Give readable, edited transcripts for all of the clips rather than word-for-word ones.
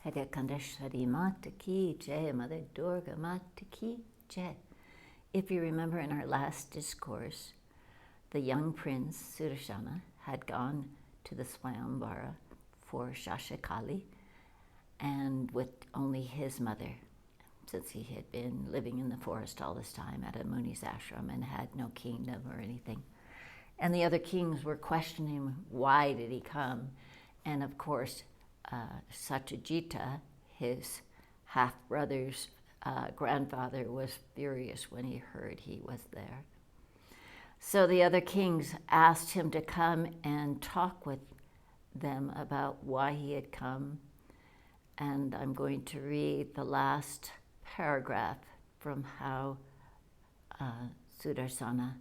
Hare Kandeshwari Mata Ki Jai, Mother Durga Mata Ki Jai. If you remember in our last discourse, the young prince Sudarshana had gone to the Swayamvara for Shashakali, and with only his mother, since he had been living in the forest all this time at a Muni's ashram and had no kingdom or anything. And the other kings were questioning him, why did he come? And of course, Satyajita, his half-brother's grandfather, was furious when he heard he was there. So the other kings asked him to come and talk with them about why he had come. And I'm going to read the last paragraph from how Sudarsana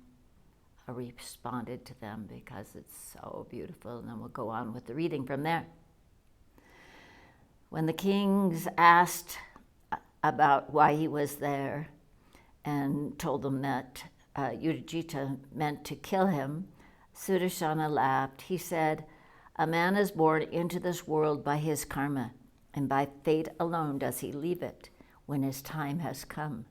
responded to them, because it's so beautiful, and then we'll go on with the reading from there. When the kings asked about why he was there and told them that Yudhijthira meant to kill him, Sudarshana laughed. He said, "A man is born into this world by his karma, and by fate alone does he leave it when his time has come.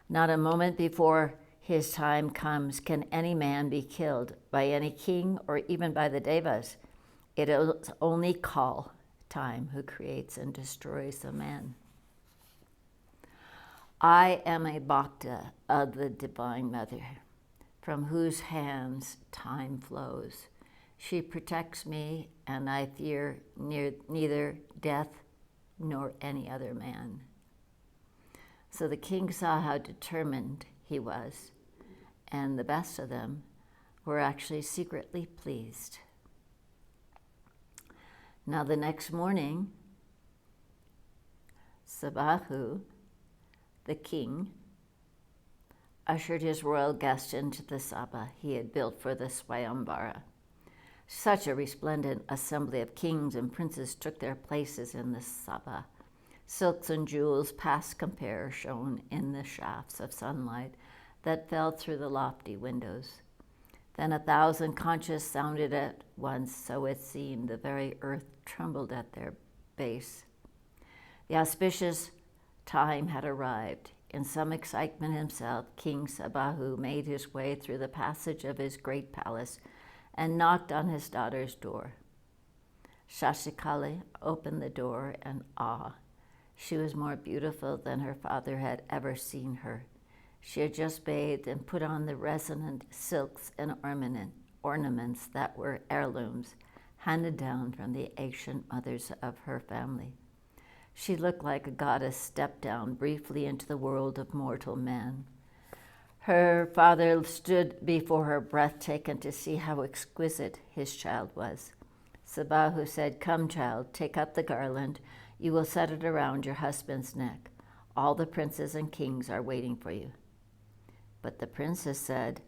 Not a moment before his time comes can any man be killed by any king or even by the devas. It is only Kal, time, who creates and destroys the man. I am a bhakta of the Divine Mother, from whose hands time flows. She protects me, and I fear neither death nor any other man." So the king saw how determined he was, and the best of them were actually secretly pleased. Now the next morning, Sabahu, the king, ushered his royal guest into the sabha he had built for the Swayamvara. Such a resplendent assembly of kings and princes took their places in the sabha. Silks and jewels past compare shone in the shafts of sunlight that fell through the lofty windows. Then 1,000 conchas sounded at once, so it seemed the very earth trembled at their base. The auspicious time had arrived. In some excitement himself, King Sabahu made his way through the passage of his great palace and knocked on his daughter's door. Shashikali opened the door in awe. She was more beautiful than her father had ever seen her. She had just bathed and put on the resonant silks and ornaments that were heirlooms handed down from the ancient mothers of her family. She looked like a goddess stepped down briefly into the world of mortal man. Her father stood before her, breathtaking to see how exquisite his child was. Sabahu said, "Come, child, take up the garland. You will set it around your husband's neck. All the princes and kings are waiting for you." But the princess said,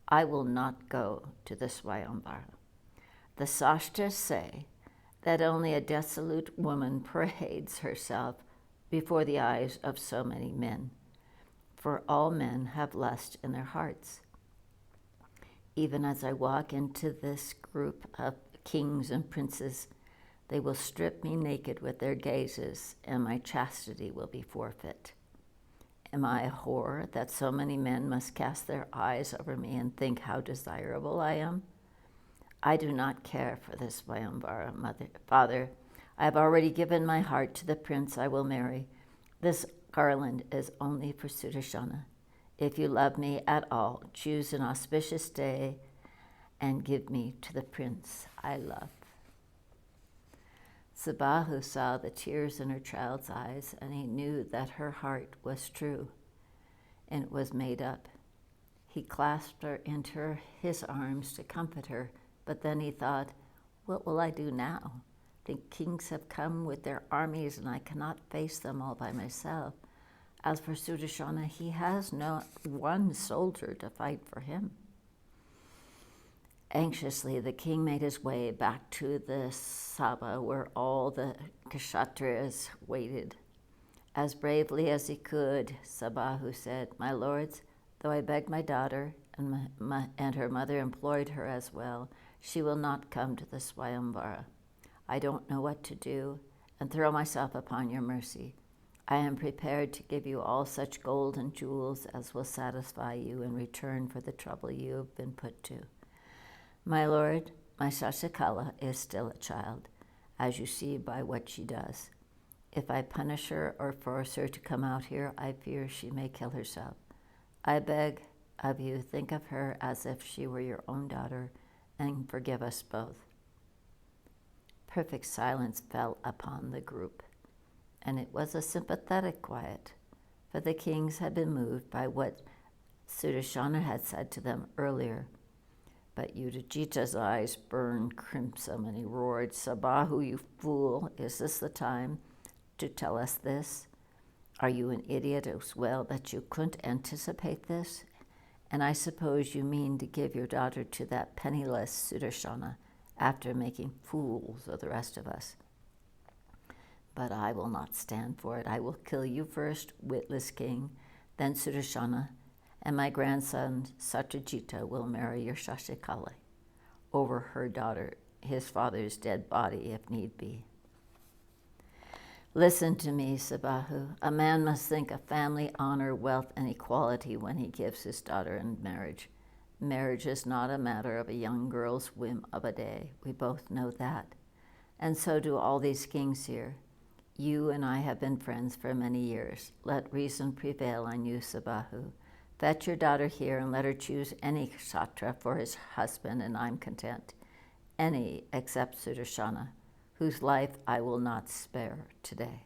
"I will not go to the Swayamvara. The Shastras say that only a dissolute woman parades herself before the eyes of so many men, for all men have lust in their hearts. Even as I walk into this group of kings and princes, they will strip me naked with their gazes, and my chastity will be forfeit. Am I a whore that so many men must cast their eyes over me and think how desirable I am? I do not care for this Swayamvara, father. I have already given my heart to the prince I will marry. This garland is only for Sudarshana. If you love me at all, choose an auspicious day and give me to the prince I love." Sabahu saw the tears in her child's eyes, and he knew that her heart was true, and it was made up. He clasped her into his arms to comfort her, but then he thought, what will I do now? The kings have come with their armies, and I cannot face them all by myself. As for Sudarshana, he has not one soldier to fight for him. Anxiously, the king made his way back to the sabha where all the kshatriyas waited. As bravely as he could, Sabahu said, "My lords, though I begged my daughter and her mother implored her as well, she will not come to the Swayamvara. I don't know what to do, and throw myself upon your mercy. I am prepared to give you all such gold and jewels as will satisfy you in return for the trouble you have been put to. My lord, my Shashikala is still a child, as you see by what she does. If I punish her or force her to come out here, I fear she may kill herself. I beg of you, think of her as if she were your own daughter, and forgive us both. Perfect silence fell upon the group, and it was a sympathetic quiet, for the kings had been moved by what Sudarshana had said to them earlier. But Yudhijthira's eyes burned crimson, and he roared, "Sabahu, you fool, is this the time to tell us this? Are you an idiot as well that you couldn't anticipate this? And I suppose you mean to give your daughter to that penniless Sudarshana after making fools of the rest of us. But I will not stand for it. I will kill you first, witless king, then Sudarshana, and my grandson Satyajita will marry your Shashikala over her daughter, his father's dead body if need be." Listen to me, Sabahu. A man must think of family, honor, wealth, and equality when he gives his daughter in marriage. Marriage is not a matter of a young girl's whim of a day. We both know that. And so do all these kings here. You and I have been friends for many years. Let reason prevail on you, Sabahu. Fetch your daughter here and let her choose any kshatriya for his husband, and I'm content. Any except Sudarshana, whose life I will not spare today.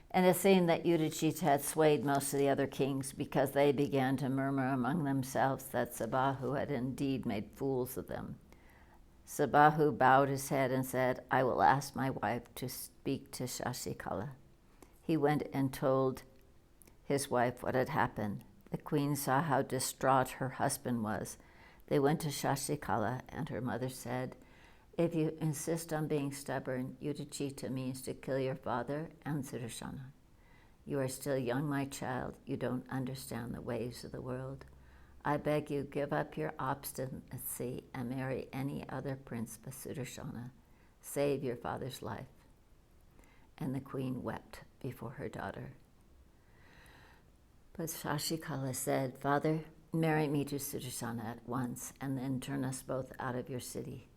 And it seemed that Yudhijthira had swayed most of the other kings because they began to murmur among themselves that Sabahu had indeed made fools of them. Sabahu bowed his head and said, "I will ask my wife to speak to Shashikala." He went and told his wife what had happened. The queen saw how distraught her husband was. They went to Shashikala, and her mother said, "If you insist on being stubborn, Yudhijthira means to kill your father and Sudarshana. You are still young, my child. You don't understand the ways of the world. I beg you, give up your obstinacy and marry any other prince but Sudarshana. Save your father's life." And the queen wept before her daughter. But Shashikala said, "Father, marry me to Sudarshana at once, and then turn us both out of your city.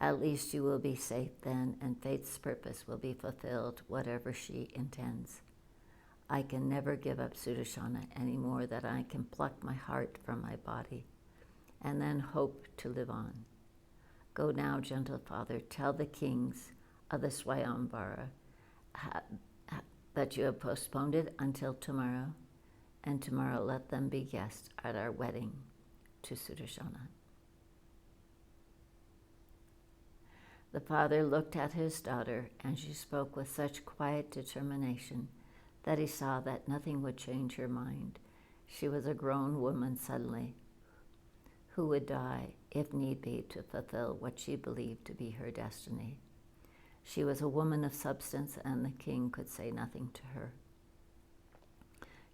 At least you will be safe then, and fate's purpose will be fulfilled, whatever she intends. I can never give up Sudarshana any more than I can pluck my heart from my body, and then hope to live on. Go now, gentle father, tell the kings of the Swayamvara that you have postponed it until tomorrow, and tomorrow let them be guests at our wedding to Sudarshana." The father looked at his daughter, and she spoke with such quiet determination that he saw that nothing would change her mind. She was a grown woman suddenly, who would die, if need be, to fulfill what she believed to be her destiny. She was a woman of substance, and the king could say nothing to her.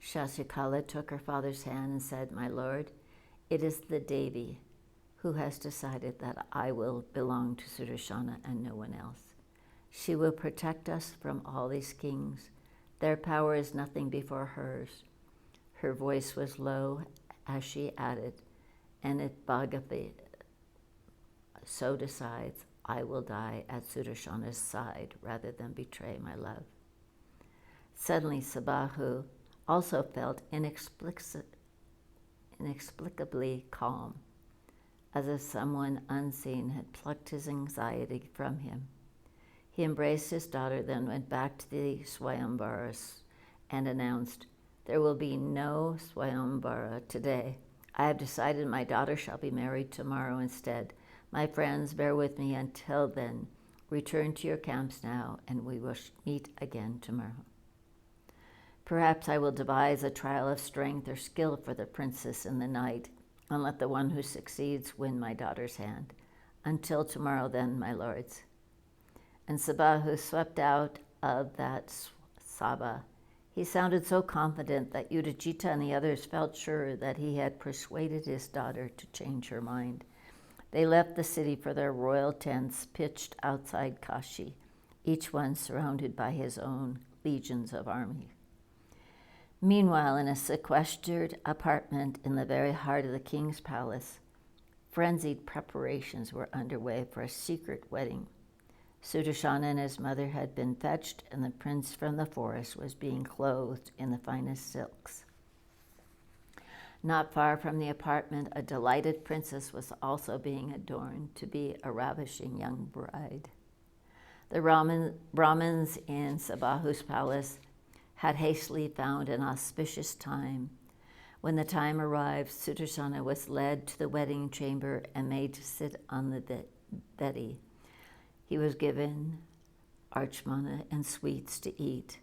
Shashikala took her father's hand and said, "My lord, it is the Devi who has decided that I will belong to Sudarshana and no one else. She will protect us from all these kings. Their power is nothing before hers." Her voice was low as she added, "And if Bhagavi so decides, I will die at Sudarshana's side rather than betray my love." Suddenly Sabahu also felt inexplicably calm, as if someone unseen had plucked his anxiety from him. He embraced his daughter, then went back to the Swayamvaras and announced, "There will be no Swayamvara today. I have decided my daughter shall be married tomorrow instead. My friends, bear with me until then. Return to your camps now, and we will meet again tomorrow. Perhaps I will devise a trial of strength or skill for the princess in the night, and let the one who succeeds win my daughter's hand. Until tomorrow then, my lords." And Sabahu swept out of that sabha. He sounded so confident that Yudhijthira and the others felt sure that he had persuaded his daughter to change her mind. They left the city for their royal tents pitched outside Kashi. each one surrounded by his own legions of army. Meanwhile, in a sequestered apartment in the very heart of the king's palace, frenzied preparations were underway for a secret wedding. Sudarshana and his mother had been fetched, and the prince from the forest was being clothed in the finest silks. Not far from the apartment, a delighted princess was also being adorned to be a ravishing young bride. The Brahmins in Sabahu's palace had hastily found an auspicious time. When the time arrived, Sudarshana was led to the wedding chamber and made to sit on the bedi. He was given archmana and sweets to eat,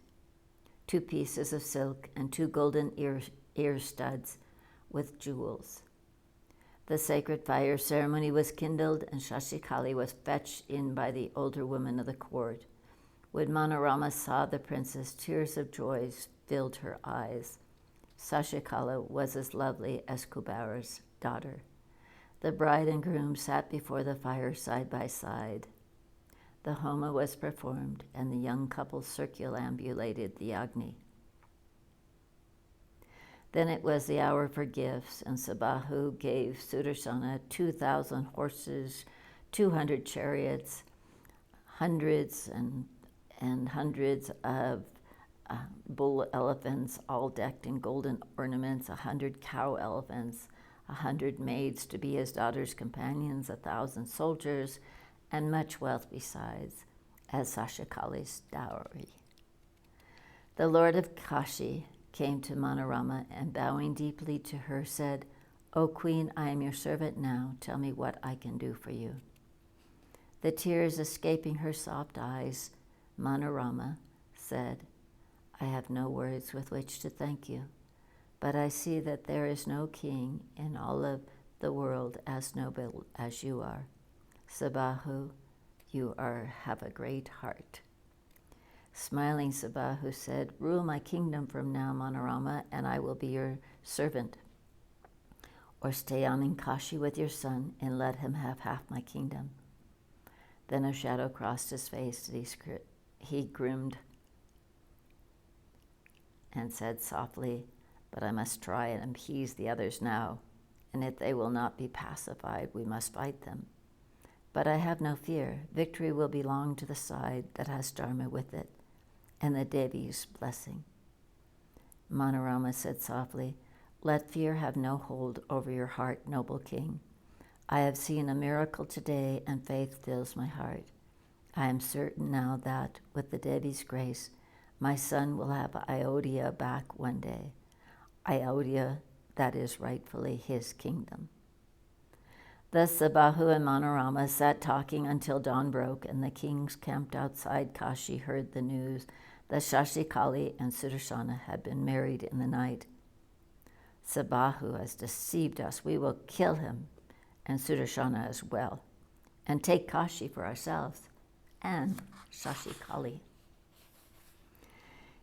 2 pieces of silk and 2 golden ear studs with jewels. The sacred fire ceremony was kindled, and Shashikali was fetched in by the older women of the court. When Manorama saw the princess, tears of joy filled her eyes. Shashikala was as lovely as Kubara's daughter. The bride and groom sat before the fire side by side. The homa was performed, and the young couple circumambulated the Agni. Then it was the hour for gifts, and Sabahu gave Sudarshana 2,000 horses, 200 chariots, hundreds and hundreds of bull elephants, all decked in golden ornaments, 100 cow elephants, 100 maids to be his daughter's companions, 1,000 soldiers, and much wealth besides, as Shashikali's dowry. The Lord of Kashi came to Manorama and, bowing deeply to her, said, "O Queen, I am your servant now. Tell me what I can do for you." The tears escaping her soft eyes, Manorama said, "I have no words with which to thank you, but I see that there is no king in all of the world as noble as you are. Sabahu, you have a great heart." Smiling, Sabahu said, "Rule my kingdom from now, Manorama, and I will be your servant. Or stay on in Kashi with your son and let him have half my kingdom." Then a shadow crossed his face that he grinned and said softly, "But I must try and appease the others now, and if they will not be pacified, we must fight them. But I have no fear. Victory will belong to the side that has Dharma with it, and the Devi's blessing." Manorama said softly, "Let fear have no hold over your heart, noble king. I have seen a miracle today, and faith fills my heart. I am certain now that, with the Devi's grace, my son will have Ayodhya back one day, Ayodhya that is rightfully his kingdom." Thus Sabahu and Manorama sat talking until dawn broke, and the kings camped outside Kashi heard the news that Shashikali and Sudarshana had been married in the night. "Sabahu has deceived us. We will kill him, and Sudarshana as well, and take Kashi for ourselves, and Shashikali."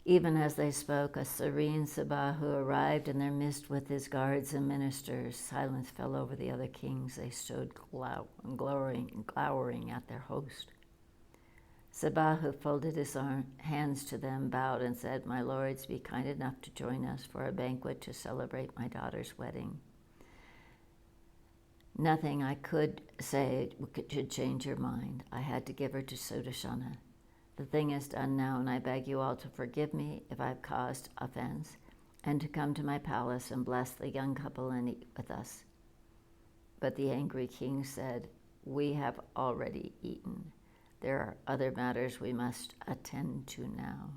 Even as they spoke, a serene Sabahu arrived in their midst with his guards and ministers. Silence fell over the other kings. They stood glowering at their host. Sabahu folded his hands to them, bowed, and said, "My lords, be kind enough to join us for a banquet to celebrate my daughter's wedding. Nothing I could say should change your mind. I had to give her to Sudarshana. The thing is done now, and I beg you all to forgive me if I've caused offense, and to come to my palace and bless the young couple and eat with us." But the angry king said, "We have already eaten. There are other matters we must attend to now."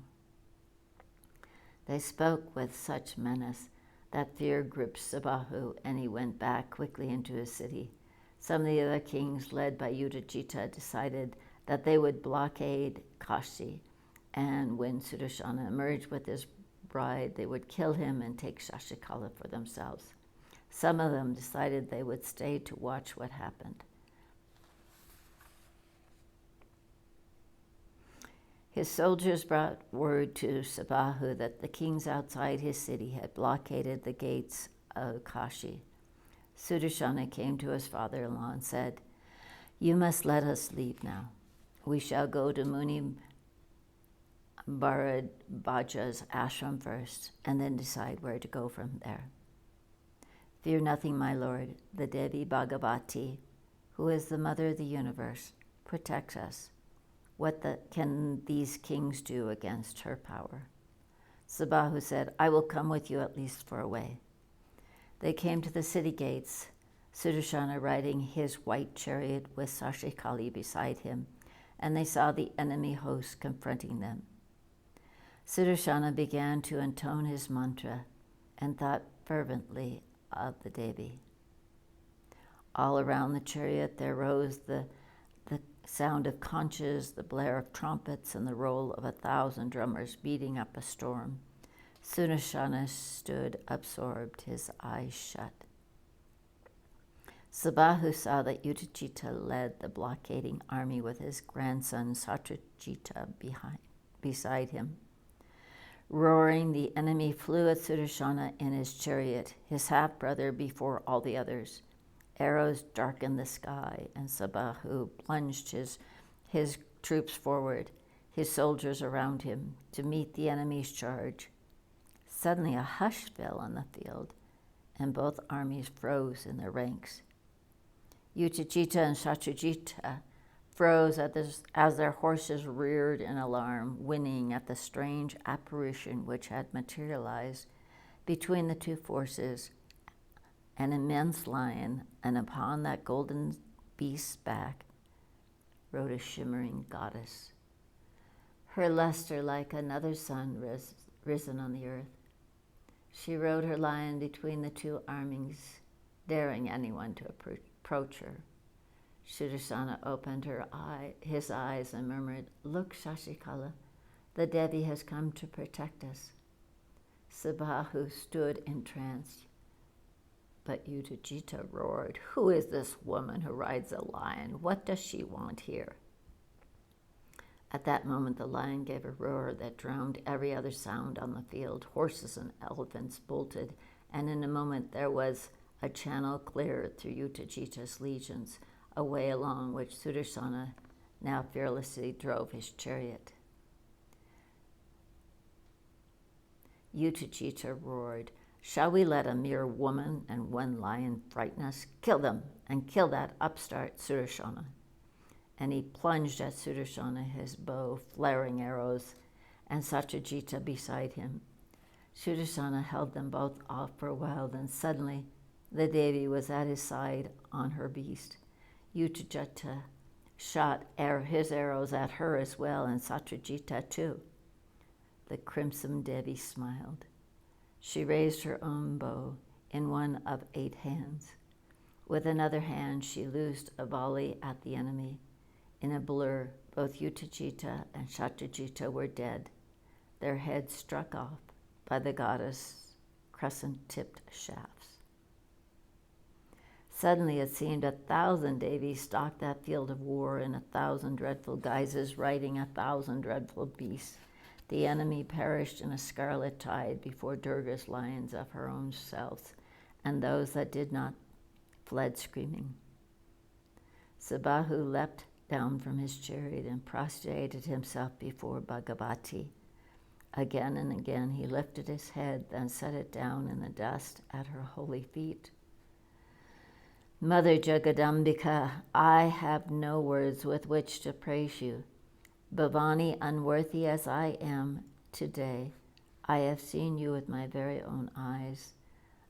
They spoke with such menace that fear gripped Sabahu, and he went back quickly into his city. Some of the other kings, led by Yudhajita, decided that they would blockade Kashi, and when Sudarshana emerged with his bride, they would kill him and take Shashikala for themselves. Some of them decided they would stay to watch what happened. His soldiers brought word to Sabahu that the kings outside his city had blockaded the gates of Kashi. Sudarshana came to his father-in-law and said, "You must let us leave now. We shall go to Muni Bharadvaja's ashram first, and then decide where to go from there. Fear nothing, my lord. The Devi Bhagavati, who is the mother of the universe, protects us. What can these kings do against her power? Sabahu said, I will come with you at least for a way. They came to the city gates, Sudarshana riding his white chariot with Sashikali beside him, and they saw the enemy host confronting them. Sudarshana began to intone his mantra and thought fervently of the Devi. All around the chariot there rose the sound of conches, the blare of trumpets, and the roll of 1,000 drummers beating up a storm. Sudarshana stood absorbed, his eyes shut. Sabahu saw that Yudhishthira led the blockading army with his grandson Satyajita beside him. Roaring, the enemy flew at Sudarshana in his chariot, his half-brother before all the others. Arrows darkened the sky, and Sabahu plunged his troops forward, his soldiers around him, to meet the enemy's charge. Suddenly a hush fell on the field, and both armies froze in their ranks. Yudhishthira and Satyajita froze as their horses reared in alarm, whinnying at the strange apparition which had materialized between the two forces, an immense lion, and upon that golden beast's back rode a shimmering goddess, her luster like another sun risen on the earth. She rode her lion between the two armies, daring anyone to approach her. Sudarshana opened his eyes and murmured, Look, Shashikala, the Devi has come to protect us. Sabahu stood entranced, but Yudhishthira roared, Who is this woman who rides a lion? What does she want here? At that moment, the lion gave a roar that drowned every other sound on the field. Horses and elephants bolted, and in a moment there was a channel cleared through Yudhishthira's legions, a way along which Sudarshana now fearlessly drove his chariot. Yudhishthira roared, Shall we let a mere woman and one lion frighten us? Kill them, and kill that upstart Sudarshana. And he plunged at Sudarshana, his bow, flaring arrows, and Satyajita beside him. Sudarshana held them both off for a while, then suddenly the Devi was at his side on her beast. Yudhishthira shot his arrows at her as well, and Satyajita too. The crimson Devi smiled. She raised her own bow in one of 8 hands. With another hand, she loosed a volley at the enemy. In a blur, both Yudhishthira and Satyajita were dead, their heads struck off by the goddess' crescent-tipped shafts. Suddenly it seemed 1,000 Devis stalked that field of war in 1,000 dreadful guises, riding 1,000 dreadful beasts. The enemy perished in a scarlet tide before Durga's lions of her own selves, and those that did not fled screaming. Sabahu leapt down from his chariot and prostrated himself before Bhagavati. Again and again he lifted his head, then set it down in the dust at her holy feet. Mother Jagadambika, I have no words with which to praise you. Bhavani, unworthy as I am today, I have seen you with my very own eyes.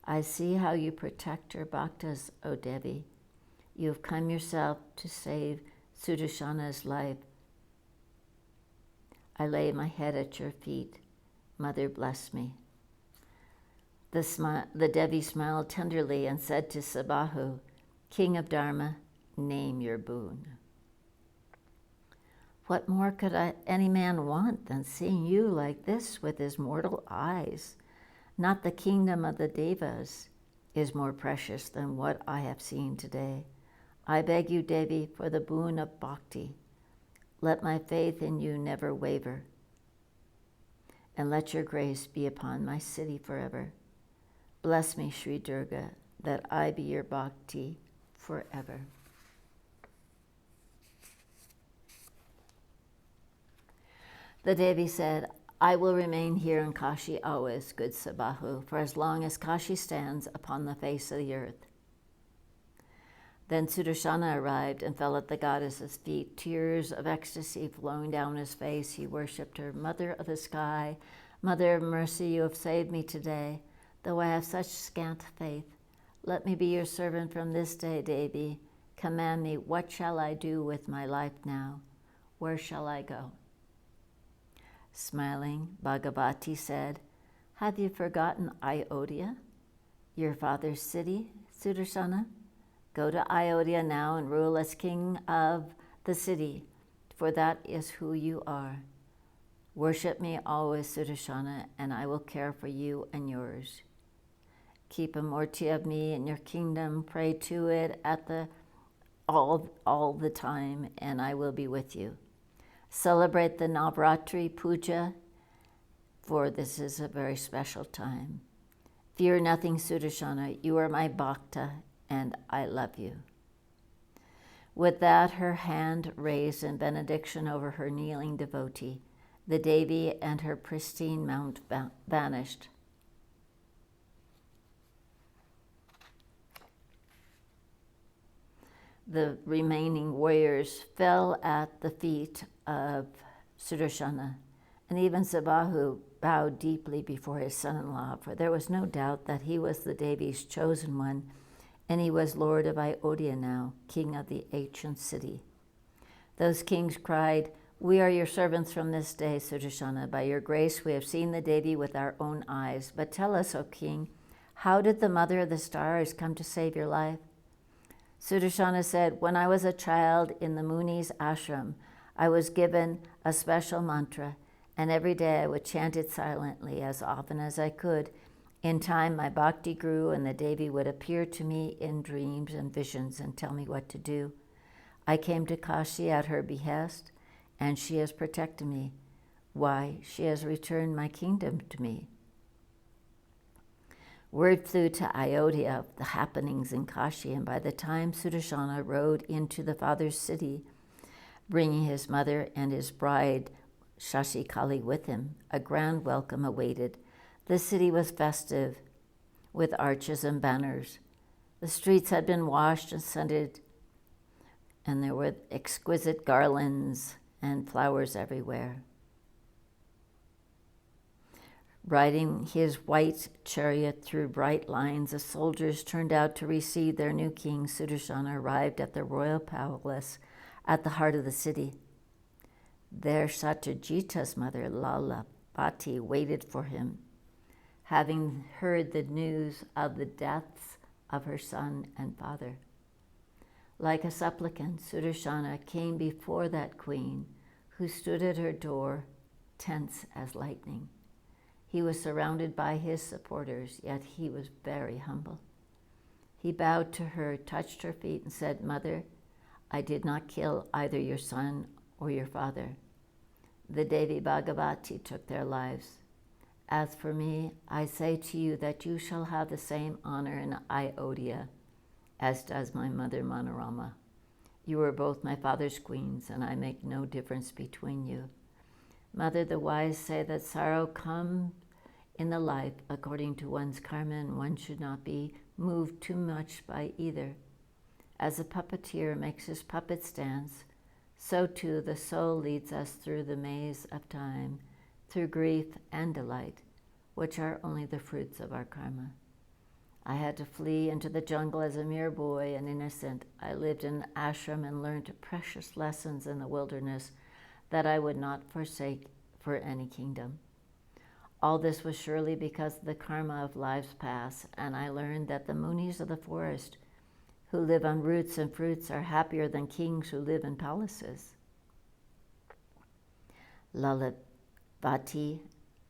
I see how you protect your bhaktas, O Devi. You have come yourself to save Sudarshana's life. I lay my head at your feet. Mother, bless me. The Devi smiled tenderly and said to Sabahu, King of Dharma, name your boon. What more could any man want than seeing you like this with his mortal eyes? Not the kingdom of the Devas is more precious than what I have seen today. I beg you, Devi, for the boon of bhakti. Let my faith in you never waver, and let your grace be upon my city forever. Bless me, Sri Durga, that I be your bhakti forever. The Devi said, I will remain here in Kashi always, good Sabahu, for as long as Kashi stands upon the face of the earth. Then Sudarshana arrived and fell at the goddess's feet, tears of ecstasy flowing down his face. He worshipped her. Mother of the sky, Mother of mercy, you have saved me today, though I have such scant faith. Let me be your servant from this day, Devi. Command me, what shall I do with my life now? Where shall I go? Smiling, Bhagavati said, have you forgotten Ayodhya, your father's city, Sudarshana? Go to Ayodhya now and rule as king of the city, for that is who you are. Worship me always, Sudarshana, and I will care for you and yours. Keep a murti of me in your kingdom, pray to it at all the time, and I will be with you. Celebrate the Navratri Puja, for this is a very special time. Fear nothing, Sudarshana, you are my bhakta, and I love you. With that, her hand raised in benediction over her kneeling devotee, the Devi and her pristine mount vanished. The remaining warriors fell at the feet of Sudarshana, and even Sabahu bowed deeply before his son-in-law, for there was no doubt that he was the Devi's chosen one, and he was lord of Ayodhya now, king of the ancient city. Those kings cried, we are your servants from this day, Sudarshana. By your grace we have seen the Devi with our own eyes. But tell us, O king, how did the mother of the stars come to save your life? Sudarshana said, when I was a child in the Muni's ashram, I was given a special mantra, and every day I would chant it silently as often as I could. In time, my bhakti grew, and the Devi would appear to me in dreams and visions and tell me what to do. I came to Kashi at her behest, and she has protected me. Why, she has returned my kingdom to me. Word flew to Ayodhya of the happenings in Kashi, and by the time Sudarshana rode into the father's city, bringing his mother and his bride, Shashikali, with him, a grand welcome awaited. The city was festive with arches and banners. The streets had been washed and scented, and there were exquisite garlands and flowers everywhere. Riding his white chariot through bright lines of soldiers turned out to receive their new king, Sudarshana arrived at the royal palace at the heart of the city. There Satyajita's mother, Lalavati, waited for him, having heard the news of the deaths of her son and father. Like a supplicant, Sudarshana came before that queen, who stood at her door, tense as lightning. He was surrounded by his supporters, yet he was very humble. He bowed to her, touched her feet, and said, Mother, I did not kill either your son or your father. The Devi Bhagavati took their lives. As for me, I say to you that you shall have the same honor in Ayodhya as does my mother Manorama. You are both my father's queens, and I make no difference between you. Mother, the wise say that sorrow comes in the life according to one's karma, and one should not be moved too much by either. As a puppeteer makes his puppets dance, so too the soul leads us through the maze of time, through grief and delight, which are only the fruits of our karma. I had to flee into the jungle as a mere boy and innocent. I lived in an ashram and learned precious lessons in the wilderness that I would not forsake for any kingdom. All this was surely because of the karma of lives past, and I learned that the munis of the forest who live on roots and fruits are happier than kings who live in palaces. Lalavati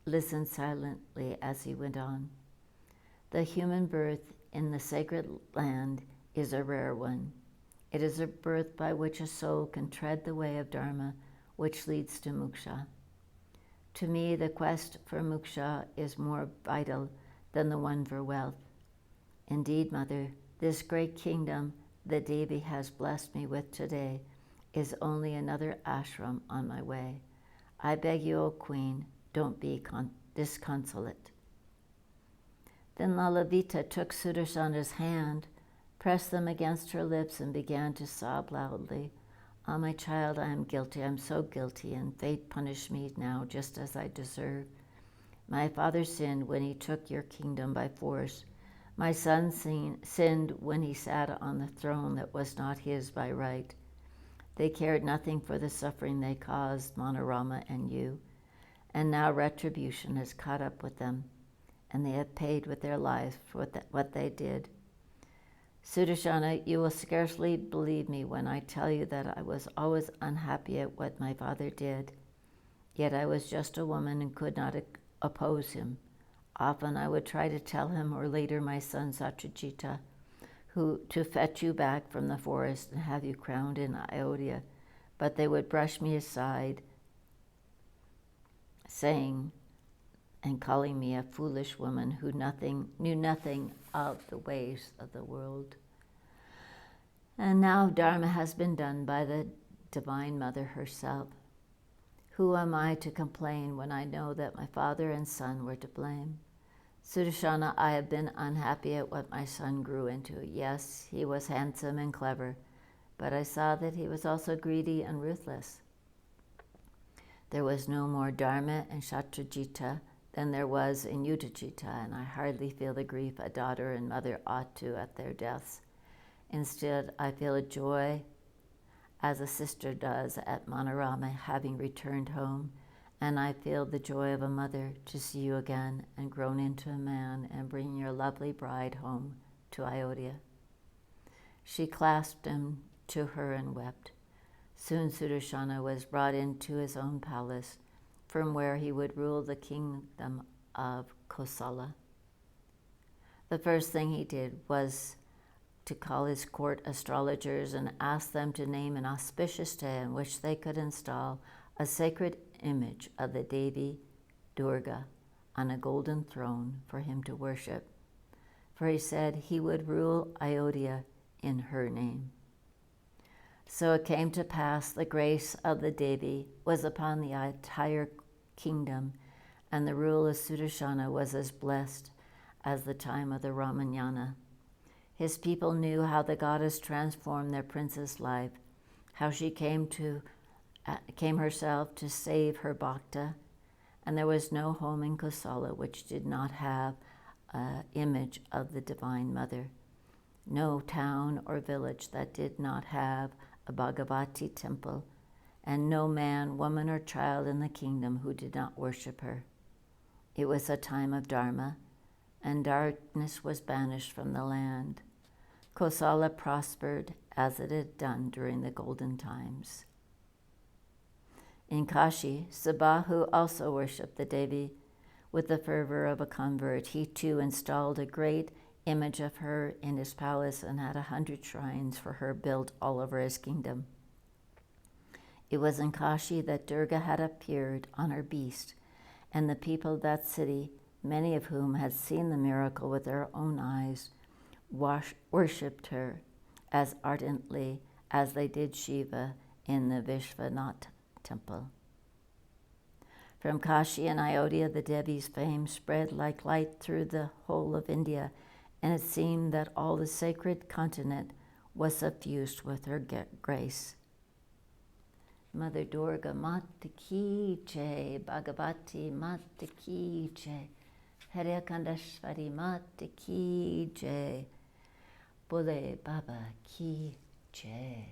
listened silently as he went on. The human birth in the sacred land is a rare one. It is a birth by which a soul can tread the way of Dharma, which leads to moksha. To me, the quest for moksha is more vital than the one for wealth. Indeed, Mother, this great kingdom that Devi has blessed me with today is only another ashram on my way. I beg you, O Queen, don't be disconsolate. Then Lalavita took Sudarshana's hand, pressed them against her lips, and began to sob loudly. Ah, my child, I am guilty. I am so guilty, and fate punished me now just as I deserve. My father sinned when he took your kingdom by force. My son sinned when he sat on the throne that was not his by right. They cared nothing for the suffering they caused Manorama and you, and now retribution has caught up with them, and they have paid with their lives for what they did. Sudarshana, you will scarcely believe me when I tell you that I was always unhappy at what my father did. Yet I was just a woman and could not oppose him. Often I would try to tell him, or later my son Satyajita, to fetch you back from the forest and have you crowned in Ayodhya, but they would brush me aside, saying and calling me a foolish woman who knew nothing of the ways of the world. And now Dharma has been done by the Divine Mother herself. Who am I to complain when I know that my father and son were to blame? Sudarshana, I have been unhappy at what my son grew into. Yes, he was handsome and clever, but I saw that he was also greedy and ruthless. There was no more Dharma and Shatrajita than there was in Yudhajita, and I hardly feel the grief a daughter and mother ought to at their deaths. Instead, I feel a joy as a sister does at Manorama having returned home, and I feel the joy of a mother to see you again and grown into a man and bring your lovely bride home to Ayodhya. She clasped him to her and wept. Soon Sudarshana was brought into his own palace, from where he would rule the kingdom of Kosala. The first thing he did was to call his court astrologers and ask them to name an auspicious day in which they could install a sacred image of the Devi Durga on a golden throne for him to worship. For he said he would rule Ayodhya in her name. So it came to pass the grace of the Devi was upon the entire kingdom, and the rule of Sudarshana was as blessed as the time of the Ramayana. His people knew how the goddess transformed their prince's life, how she came herself to save her bhakta, and there was no home in Kosala which did not have an image of the Divine Mother, no town or village that did not have a Bhagavati temple, and no man, woman, or child in the kingdom who did not worship her. It was a time of Dharma, and darkness was banished from the land. Kosala prospered as it had done during the golden times. In Kashi, Sabahu also worshipped the Devi with the fervor of a convert. He too installed a great image of her in his palace and had 100 shrines for her built all over his kingdom. It was in Kashi that Durga had appeared on her beast, and the people of that city, many of whom had seen the miracle with their own eyes, worshipped her as ardently as they did Shiva in the Vishwanath temple. From Kashi and Ayodhya, the Devi's fame spread like light through the whole of India, and it seemed that all the sacred continent was suffused with her grace. Mother Durga Mata Ki Jai, Bhagavati Mata Ki Jai, Hare Kandashvari Mata Ki Jai, Bole Baba Ki Jai.